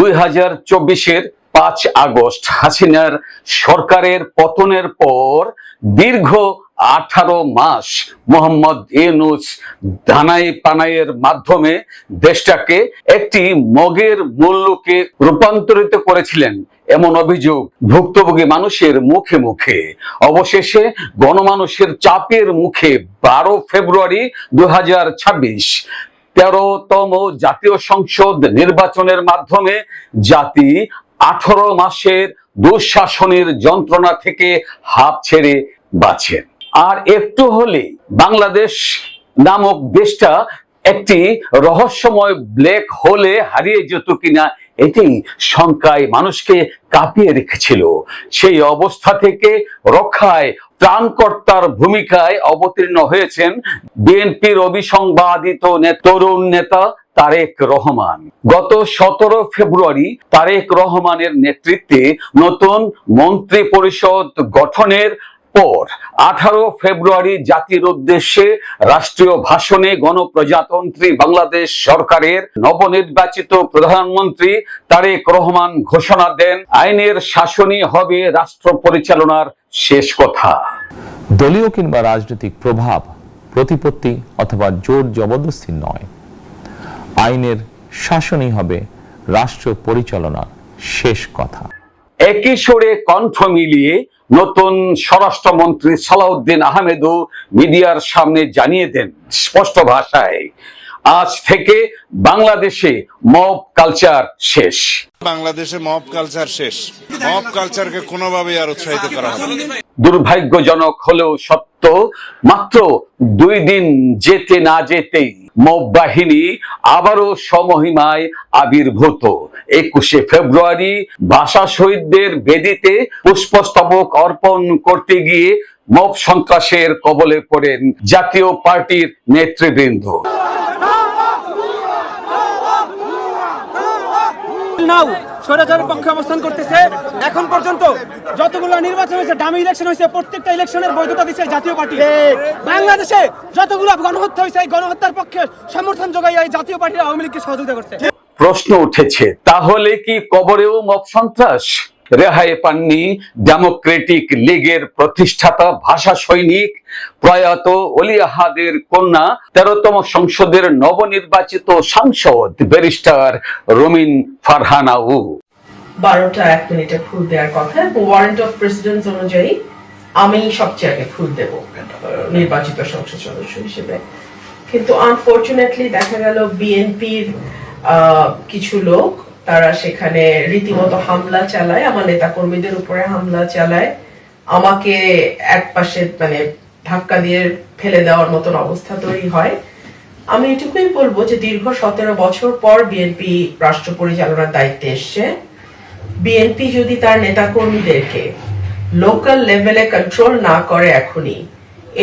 2024-এর 5 August হাসিনার সরকারের পতনের পর দীর্ঘ 18 মাস মোহাম্মদ ইউনূস দানাই পানাইয়ের মাধ্যমে দেশটাকে একটি মগের মুল্লুকে রূপান্তরিত করেছিলেন এমন অভিযোগ ভুক্তভোগী মানুষের মুখে মুখে। অবশেষে গণমানুষের চাপের মুখে 12 ফেব্রুয়ারি 2026 13তম জাতীয় সংসদ নির্বাচনের মাধ্যমে জাতি 18 মাসের দুঃশাসনের যন্ত্রণা থেকে হাত ছেড়ে বাঁচেন। আর একটু হলে বাংলাদেশ নামক দেশটা একটি রহস্যময় ব্ল্যাক হোলে হারিয়ে যেত কিনা এটাই শঙ্কায় মানুষকে কাঁপিয়ে রেখেছিল। সেই অবস্থা থেকে রক্ষায় ত্রাণকর্তার ভূমিকায় অবতীর্ণ হয়েছেন বিএনপির অবিসংবাদিত তরুণ নেতা তারেক রহমান। গত 17 ফেব্রুয়ারি তারেক রহমানের নেতৃত্বে নতুন মন্ত্রী পরিষদ গঠনের পর 18 ফেব্রুয়ারি জাতির উদ্দেশ্যে রাষ্ট্রীয় ভাষণে গণপ্রজাতন্ত্রী বাংলাদেশ সরকারের নবনির্বাচিত প্রধানমন্ত্রী তারেক রহমান ঘোষণা দেন, আইনের শাসনই হবে রাষ্ট্র পরিচালনার শেষ কথা। দলীয় কিংবা রাজনৈতিক প্রভাব, প্রতিপত্তি অথবা জোর জবরদস্তি নয়, আইনের শাসনই হবে রাষ্ট্র পরিচালনার শেষ কথা। একই সুরে কণ্ঠ মিলিয়ে নতুন স্বরাষ্ট্রমন্ত্রী সালাউদ্দিন আহমেদও মিডিয়ার সামনে জানিয়ে দেন স্পষ্ট ভাষায়, আজ থেকে বাংলাদেশে মব কালচার শেষ। বাংলাদেশে মব কালচার শেষ। মব কালচারকে কোনোভাবেই আর উৎসাহিত করা হবে না। দুর্ভাগ্যজনক হলেও সত্য, মাত্র 2 দিন যেতে না যেতেই মব বাহিনী আবারও সমহিমায় আবির্ভূত। 21 ফেব্রুয়ারি ভাষা শহীদদের বেদিতে পুষ্পস্তবক অর্পণ করতে গিয়ে মব সন্ত্রাসের কবলে পড়েন জাতীয় পার্টির নেতৃবৃন্দ। স্বৈরাচারের পক্ষে অবস্থান করতেছে। এখন পর্যন্ত যতগুলো নির্বাচন হয়েছে, ডামি ইলেকশন হয়েছে, প্রত্যেকটা ইলেকশনের বৈধতা দিচ্ছে জাতীয় পার্টি। বাংলাদেশে যতগুলো গণহত্যা হয়েছে, এই গণহত্যার পক্ষে সমর্থন যোগাই এই জাতীয় পার্টির আওয়ামী লীগকে সহযোগিতা করছে। প্রশ্ন উঠেছে, তাহলে কি কবরেও মব সন্ত্রাস? রেহাই পাননি ডেমোক্রেটিক লীগের প্রতিষ্ঠাতা ভাষা সৈনিক প্রয়াত অলি আহাদের কন্যা 13তম সংসদের নবনির্বাচিত সাংসদ ব্যারিস্টার রুমিন ফারহানাও। 12টা 1 মিনিটে ফুল দেওয়ার কথা, ওয়ারেন্ট অফ প্রেসিডেন্ট অনুযায়ী আমি সবচেয়ে আগে ফুল দেব নির্বাচিত সংসদ সদস্য হিসেবে। কিন্তু আনফরচুনেটলি দেখা গেল বিএনপির কিছু লোক তারা সেখানে রীতিমতো হামলা চালায়, আমার নেতা কর্মীদের উপরে হামলা চালায়, আমাকে এক পাশে মানে ধাক্কা দিয়ে ফেলে দেওয়ার মতন অবস্থা তৈরি হয়। আমি এটুকুই বলবো যে দীর্ঘ 17 বছর পর বিএনপি রাষ্ট্র পরিচালনার দায়িত্বে এসছে। বিএনপি যদি তার নেতা কর্মীদেরকে লোকাল লেভেলে কন্ট্রোল না করে এখনই,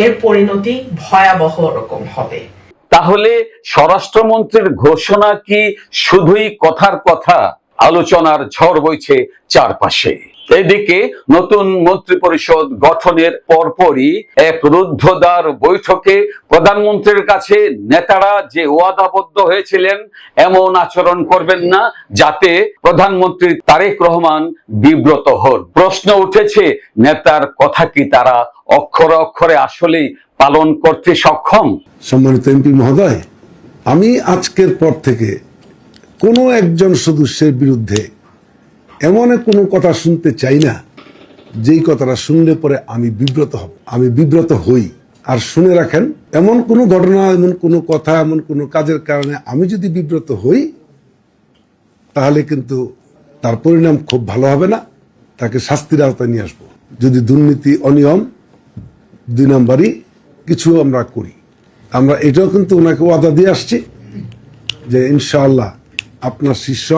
এর পরিণতি ভয়াবহ রকম হবে। তাহলে স্বরাষ্ট্রমন্ত্রীর ঘোষণা কি শুধুই কথার কথা? আলোচনার ঝড় বইছে চারপাশে। এদিকে নতুন মন্ত্রিপরিষদ গঠনের পরপরই এক রুদ্ধদ্বার বৈঠকে প্রধানমন্ত্রীর কাছে নেতারা যে ওয়াদাবদ্ধ হয়েছিলেন এমন আচরণ করবেন না যাতে প্রধানমন্ত্রী তারেক রহমান বিব্রত হন। প্রশ্ন উঠেছে, নেতার কথা কি তারা অক্ষরে অক্ষরে আসলেই পালন করতে সক্ষম? সম্মানিত এমপি মহোদয়, আমি আজকের পর থেকে কোনো একজন সদস্যের বিরুদ্ধে এমন কোনো কথা শুনতে চাই না যেই কথাটা শুনলে পরে আমি বিব্রত হব। আমি বিব্রত হই। আর শুনে রাখেন, এমন কোনো ঘটনা, এমন কোনো কথা, এমন কোনো কাজের কারণে আমি যদি বিব্রত হই তাহলে কিন্তু তার পরিণাম খুব ভালো হবে না। তাকে শাস্তির আওতায় নিয়ে আসবো। যদি দুর্নীতি, অনিয়ম, 2 নম্বরই কিছু আমরা করি, আমরা এটাও কিন্তু ওনাকে ওয়াদা দিয়ে আসছি যে ইনশাআল্লাহ আপনার শিষ্য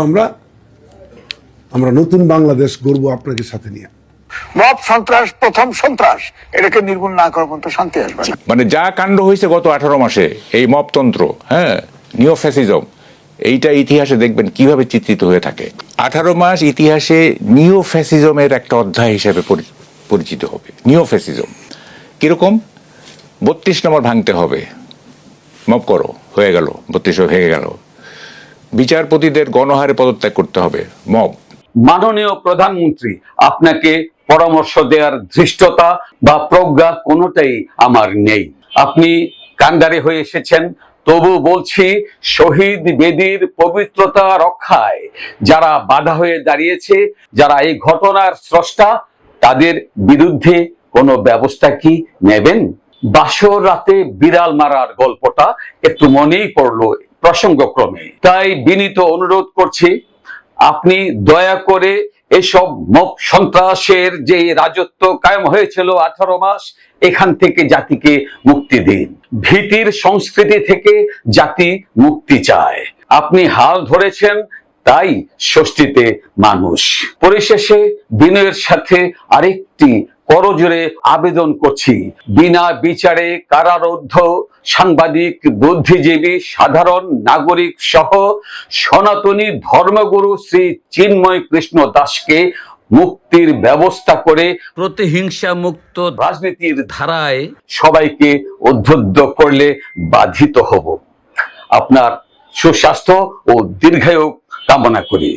আমরা নতুন বাংলাদেশ গড়ব আপনাকে সাথে নিয়ে। মব সন্ত্রাস প্রথম সন্ত্রাস, এটাকে নির্মূল না করার পর্যন্ত শান্তি আসবে না। মানে যা কাণ্ড হয়েছে গত 18 মাসে, এই মবতন্ত্র, নিও ফ্যাসিজম, এইটা ইতিহাসে দেখবেন কিভাবে চিত্রিত হয়ে থাকে। 18 মাস ইতিহাসে নিও ফ্যাসিজমের একটা অধ্যায় হিসেবে পরিচিত হবে। নিও ফ্যাসিজম কিরকম? 32 নম্বর ভাঙতে হবে, মব করো, হয়ে গেল, 32 ভেঙে গেল। বিচারপতিদের গণহারে পদত্যাগ করতে হবে। মব। মাননীয় প্রধানমন্ত্রী, আপনাকে পরামর্শ দেওয়ার ধৃষ্টতা বা প্রজ্ঞা কোনোটাই আমার নেই। আপনি কান্ডারি হয়ে এসেছেন, তবু বলছি, শহীদ বেদির পবিত্রতা রক্ষায় যারা বাধা হয়ে দাঁড়িয়েছে, যারা এই ঘটনার স্রষ্টা, তাদের বিরুদ্ধে কোনো ব্যবস্থা কি নেবেন? বাসর রাতে বিড়াল মারার গল্পটা একটু মনেই পড়লো প্রসঙ্গক্রমে, তাই বিনীত অনুরোধ করছি, আপনি দয়া করে এসব মব সন্ত্রাসের যে রাজত্ব কায়েম হয়েছিল 18 মাস, এখান থেকে জাতিকে মুক্তি দিন। ভীতির সংস্কৃতি থেকে জাতি মুক্তি চায়। আপনি হাল ধরেছেন, তাই ষষ্ঠীতে মানুষ। পরিশেষে বিনয়ের সাথে আরেকটি করজোড়ে আবেদন করছি, বিনা বিচারে কারারুদ্ধ সাংবাদিক, বুদ্ধিজীবী, সাধারণ নাগরিক সহ সনাতনী ধর্মগুরু শ্রী চিন্ময় কৃষ্ণ দাসকে মুক্তির ব্যবস্থা করে প্রতিহিংসা মুক্ত রাজনীতির ধারায় সবাইকে উদ্বুদ্ধ করলে বাধিত হব। আপনার সুস্বাস্থ্য ও দীর্ঘায়ু কামনা করি।